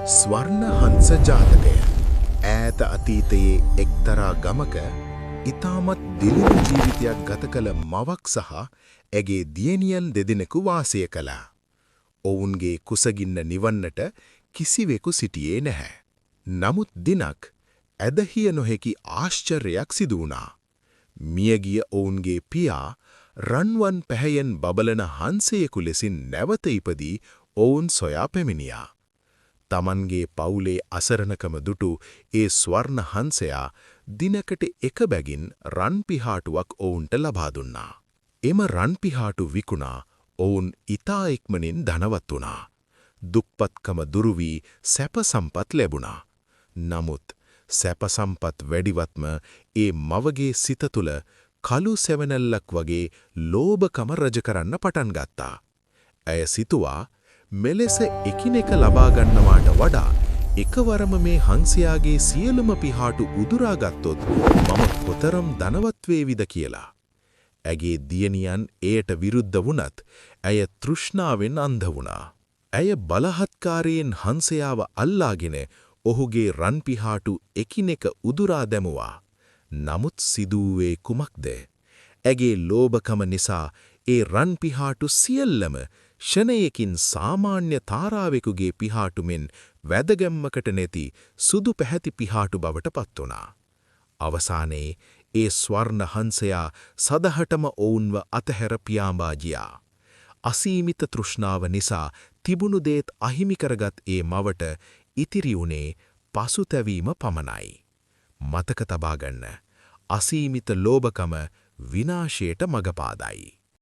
ස්වර්ණ හංස ජාතකය ඈත අතීතයේ එක්තරා ගමක ඉතාමත් දිලිඳු ජීවිතයක් ගත කළ මවක් සහ ඇගේ දියණියන් දෙදෙනෙකු වාසය කළා. ඔවුන්ගේ කුසගින්න නිවන්නට කිසිවෙකු සිටියේ නැහැ. නමුත් දිනක් ඇදහිය නොහැකි ආශ්චර්යයක් සිදු වුණා. මියගිය ඔවුන්ගේ පියා රන්වන් පැහැයෙන් බබලන හංසයෙකු ලෙසින් නැවත ඉපදී ඔවුන් සොයා පැමිණියා. තමන්ගේ පවුලේ අසරණකම දුටු ඒ ස්වර්ණ හංසයා දිනකට එක බැගින් රන් පිහාටුවක් ඔවුන්ට ලබා දුන්නා. එම රන් පිහාටු විකුණා ඔවුන් ඉතා ඉක්මනින් ධනවත් වුණා. දුප්පත්කම දුරු වී සැප සම්පත් ලැබුණා. නමුත් සැප සම්පත් වැඩිවත්ම ඒ මවගේ සිත තුළ කළු සෙවණැල්ලක් වගේ ලෝභකම රජ කරන්න පටන් ගත්තා. ඇය සිතුවා මෙලෙස එකිනෙක ලබා ගන්නවාට වඩා එකවරම මේ හංසයාගේ සියලුම පිහාටු උදුරා ගත්තොත් මම කොතරම් ධනවත් වේවිද කියලා. ඇගේ දියණියන් එයට විරුද්ධ වුණත් ඇය තෘෂ්ණාවෙන් අන්ධ වුණා. ඇය බලහත්කාරයෙන් හංසයාව අල්ලාගෙන ඔහුගේ රන් පිහාටු එකිනෙක උදුරා දැමුවා. නමුත් සිදුවේ කුමක්ද? ඇගේ ලෝභකම නිසා ඒ රන් පිහාටු සියල්ලම ෂණයකින් සාමාන්‍ය තාරාවෙකුගේ පිහාටු මෙන් වැදගැම්මකට නැති සුදු පැහැති පිහාටු බවට පත් වුණා. අවසානයේ ඒ ස්වර්ණ හංසයා සදහටම ඔවුන්ව අතහැර පියාඹා ගියා. අසීමිත තෘෂ්ණාව නිසා තිබුණු දේත් අහිමි කරගත් ඒ මවට ඉතිරි වුණේ පසුතැවීම පමණයි. මතක තබා ගන්න. අසීමිත ලෝභකම විනාශයට මඟ පාදයි.